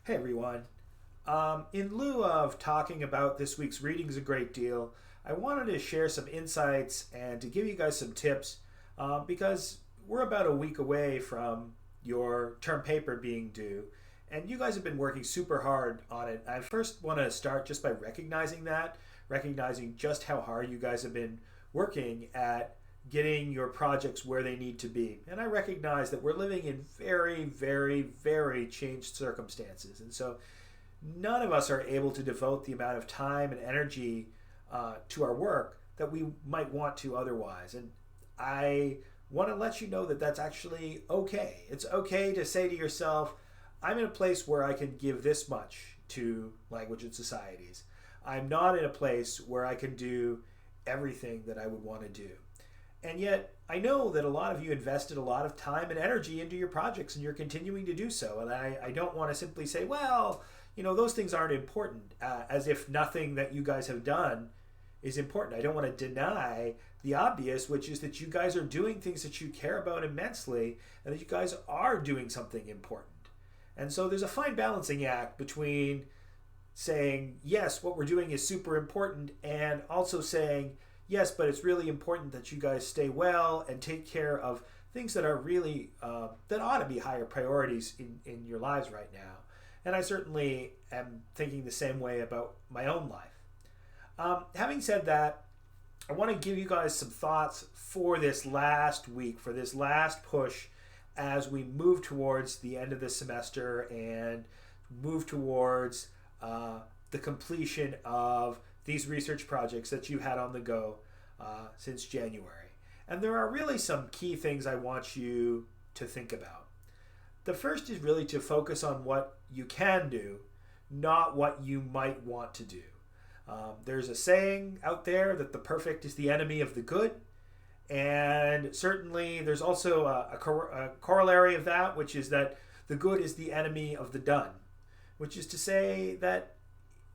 Hey everyone. In lieu of talking about this week's readings a great deal, I wanted to share some insights and to give you guys some tips because we're about a week away from your term paper being due, and you guys have been working super hard on it. I first want to start just by recognizing just how hard you guys have been working at getting your projects where they need to be. And I recognize that we're living in very, very, very changed circumstances. And so none of us are able to devote the amount of time and energy to our work that we might want to otherwise. And I want to let you know that that's actually okay. It's okay to say to yourself, I'm in a place where I can give this much to language and societies. I'm not in a place where I can do everything that I would want to do. And yet, I know that a lot of you invested a lot of time and energy into your projects and you're continuing to do so. And I don't want to simply say, well, those things aren't important, as if nothing that you guys have done is important. I don't want to deny the obvious, which is that you guys are doing things that you care about immensely and that you guys are doing something important. And so there's a fine balancing act between saying, yes, what we're doing is super important, and also saying, yes, but it's really important that you guys stay well and take care of things that are really, that ought to be higher priorities in your lives right now. And I certainly am thinking the same way about my own life. Having said that, I want to give you guys some thoughts for this last week, for this last push as we move towards the end of the semester and move towards the completion of these research projects that you had on the go since January. And there are really some key things I want you to think about. The first is really to focus on what you can do, not what you might want to do. There's a saying out there that the perfect is the enemy of the good. And certainly there's also a corollary of that, which is that the good is the enemy of the done, which is to say that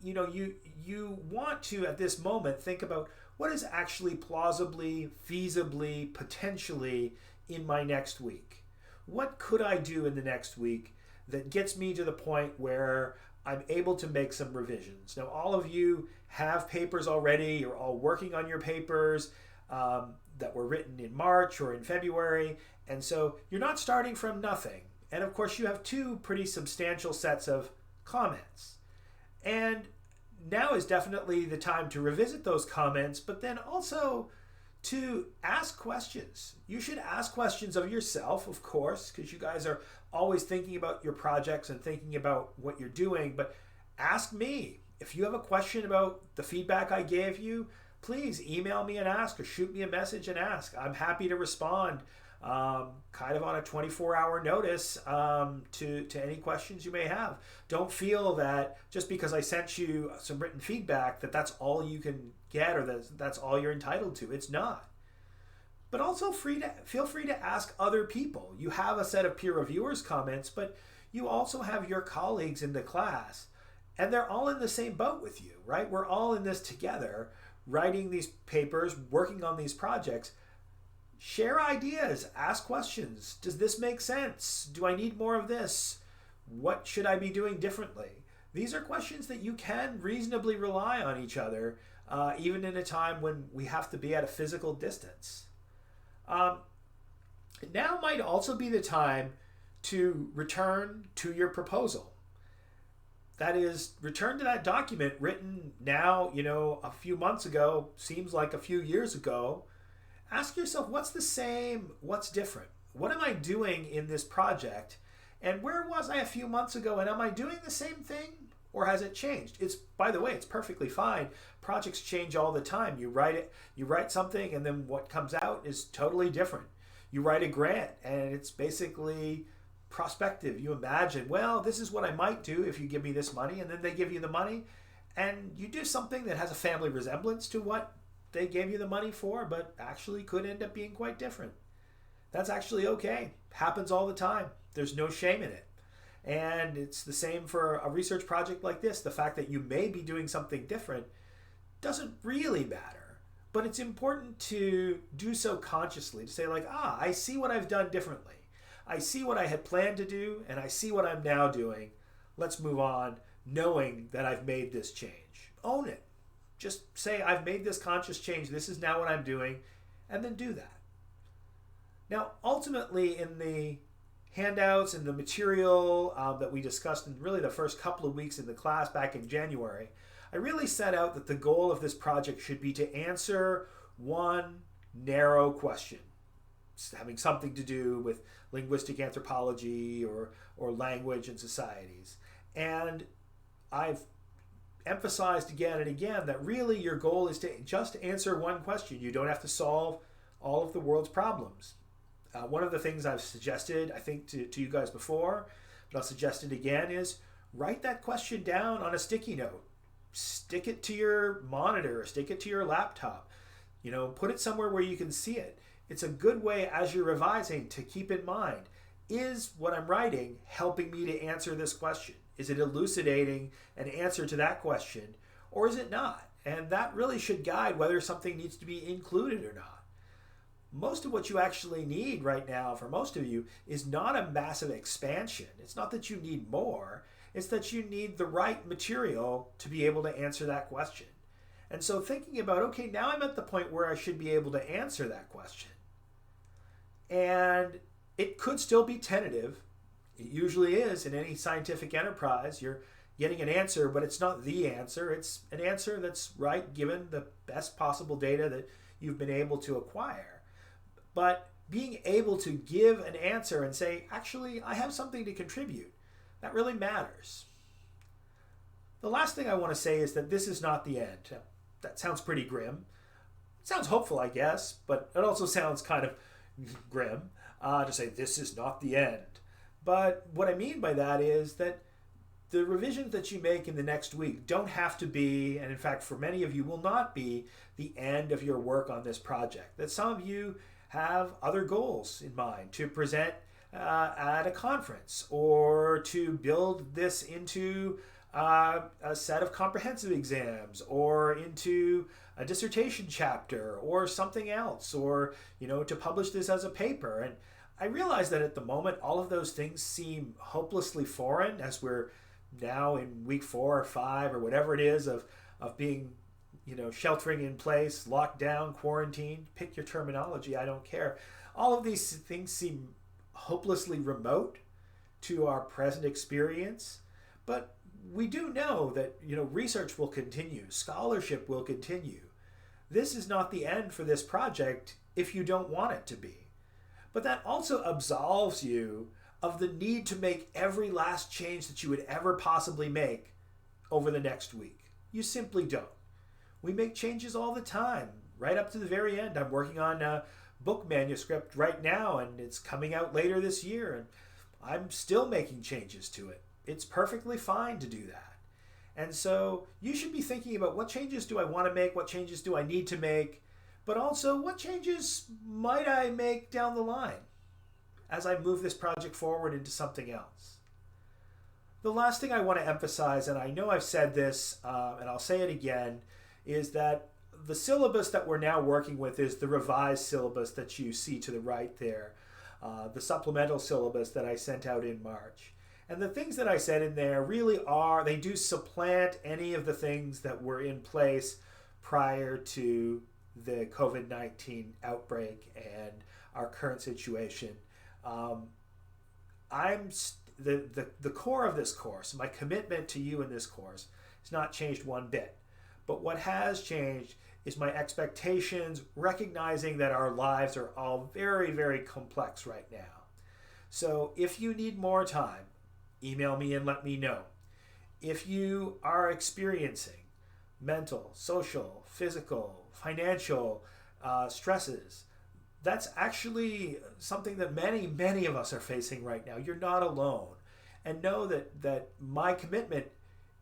you want to, at this moment, think about what is actually plausibly, feasibly, potentially in my next week. What could I do in the next week that gets me to the point where I'm able to make some revisions? Now, all of you have papers already. You're all working on your papers that were written in March or in February. And so you're not starting from nothing. And of course, you have two pretty substantial sets of comments. And now is definitely the time to revisit those comments, but then also to ask questions. You should ask questions of yourself, of course, because you guys are always thinking about your projects and thinking about what you're doing, but ask me. If you have a question about the feedback I gave you, please email me and ask, or shoot me a message and ask. I'm happy to respond kind of on a 24-hour notice to any questions you may have. Don't feel that just because I sent you some written feedback that that's all you can get or that's all you're entitled to. It's not. But also feel free to ask other people. You have a set of peer reviewers' comments, but you also have your colleagues in the class, and they're all in the same boat with you, right? We're all in this together, writing these papers, working on these projects. Share ideas, ask questions. Does this make sense? Do I need more of this? What should I be doing differently? These are questions that you can reasonably rely on each other, even in a time when we have to be at a physical distance. Now might also be the time to return to your proposal. That is, return to that document written now, a few months ago, seems like a few years ago. Ask yourself, what's the same, what's different? What am I doing in this project? And where was I a few months ago? And am I doing the same thing? Or has it changed? By the way, it's perfectly fine. Projects change all the time. You write something, and then what comes out is totally different. You write a grant, and it's basically prospective. You imagine, well, this is what I might do if you give me this money, and then they give you the money, and you do something that has a family resemblance to what they gave you the money for, but actually could end up being quite different. That's actually okay. Happens all the time. There's no shame in it. And it's the same for a research project like this. The fact that you may be doing something different doesn't really matter, but it's important to do so consciously, to say like, I see what I've done differently. I see what I had planned to do, and I see what I'm now doing. let's move on knowing that I've made this change. Own it. Just say, I've made this conscious change. This is now what I'm doing. And then do that. Now, ultimately, in the handouts and the material that we discussed in really the first couple of weeks in the class back in January, I really set out that the goal of this project should be to answer one narrow question. It's having something to do with linguistic anthropology or language and societies. And I've emphasized again and again that really your goal is to just answer one question. You don't have to solve all of the world's problems. One of the things I've suggested, I think, to you guys before, but I'll suggest it again, is write that question down on a sticky note. Stick it to your monitor, stick it to your laptop. Put it somewhere where you can see it. It's a good way as you're revising to keep in mind, is what I'm writing helping me to answer this question? Is it elucidating an answer to that question, or is it not? And that really should guide whether something needs to be included or not. Most of what you actually need right now for most of you is not a massive expansion. It's not that you need more. It's that you need the right material to be able to answer that question. And so thinking about, okay, now I'm at the point where I should be able to answer that question. And it could still be tentative. It usually is in any scientific enterprise. You're getting an answer, but it's not the answer. It's an answer that's right given the best possible data that you've been able to acquire. But being able to give an answer and say, actually, I have something to contribute, that really matters. The last thing I want to say is that this is not the end. That sounds pretty grim. It sounds hopeful, I guess, but it also sounds kind of grim to say this is not the end. But what I mean by that is that the revisions that you make in the next week don't have to be, and in fact for many of you will not be, the end of your work on this project. That some of you have other goals in mind to present at a conference, or to build this into a set of comprehensive exams, or into a dissertation chapter, or something else, or to publish this as a paper. And I realize that at the moment all of those things seem hopelessly foreign as we're now in week 4 or 5 or whatever it is of being sheltering in place, locked down, quarantined, pick your terminology, I don't care. All of these things seem hopelessly remote to our present experience, but we do know that research will continue, scholarship will continue. This is not the end for this project if you don't want it to be. But that also absolves you of the need to make every last change that you would ever possibly make over the next week. You simply don't. We make changes all the time, right up to the very end. I'm working on a book manuscript right now, and it's coming out later this year, and I'm still making changes to it. It's perfectly fine to do that. And so you should be thinking about, what changes do I want to make? What changes do I need to make? But also, what changes might I make down the line as I move this project forward into something else? The last thing I want to emphasize, and I know I've said this, and I'll say it again, is that the syllabus that we're now working with is the revised syllabus that you see to the right there, the supplemental syllabus that I sent out in March. And the things that I said in there really they do supplant any of the things that were in place prior to the COVID-19 outbreak and our current situation. The core of this course, my commitment to you in this course, has not changed one bit. But what has changed is my expectations, recognizing that our lives are all very, very complex right now. So if you need more time, email me and let me know. If you are experiencing mental, social, physical, financial stresses, that's actually something that many, many of us are facing right now. You're not alone. And know that my commitment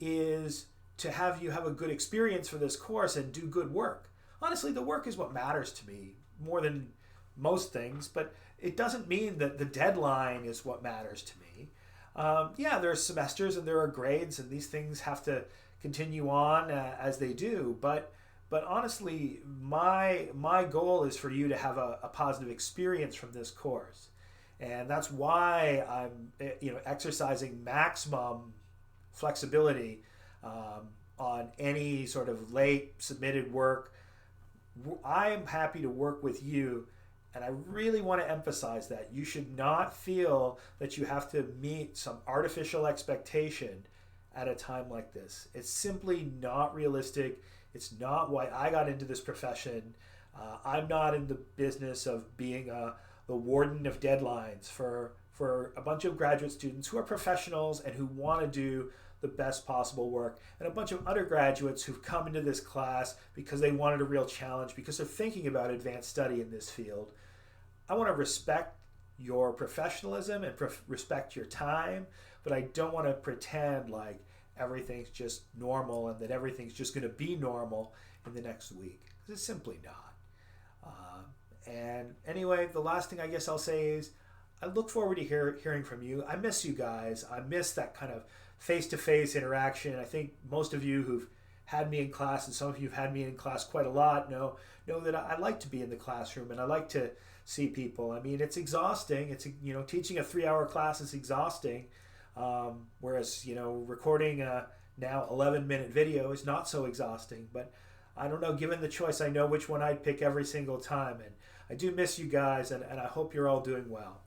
is to have you have a good experience for this course and do good work. Honestly, the work is what matters to me more than most things, but it doesn't mean that the deadline is what matters to me. Yeah, there are semesters and there are grades, and these things have to continue on as they do, but honestly, my goal is for you to have a positive experience from this course. And that's why I'm exercising maximum flexibility on any sort of late submitted work. I'm happy to work with you, and I really want to emphasize that you should not feel that you have to meet some artificial expectation at a time like this. It's simply not realistic. It's not why I got into this profession. I'm not in the business of being the warden of deadlines for a bunch of graduate students who are professionals and who want to do the best possible work, and a bunch of undergraduates who've come into this class because they wanted a real challenge, because they're thinking about advanced study in this field. I want to respect your professionalism and respect your time, but I don't want to pretend like everything's just normal and that everything's just going to be normal in the next week, because it's simply not. And anyway, the last thing I guess I'll say is I look forward to hearing from you. I miss you guys. I miss that kind of face-to-face interaction. I think most of you who've had me in class, and some of you have had me in class quite a lot, know that I like to be in the classroom and I like to see people. I mean, it's exhausting. It's, teaching a 3-hour class is exhausting, whereas, recording a now 11-minute video is not so exhausting. But I don't know, given the choice, I know which one I'd pick every single time. And I do miss you guys, and I hope you're all doing well.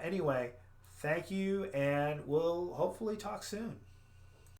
Anyway, thank you, and we'll hopefully talk soon.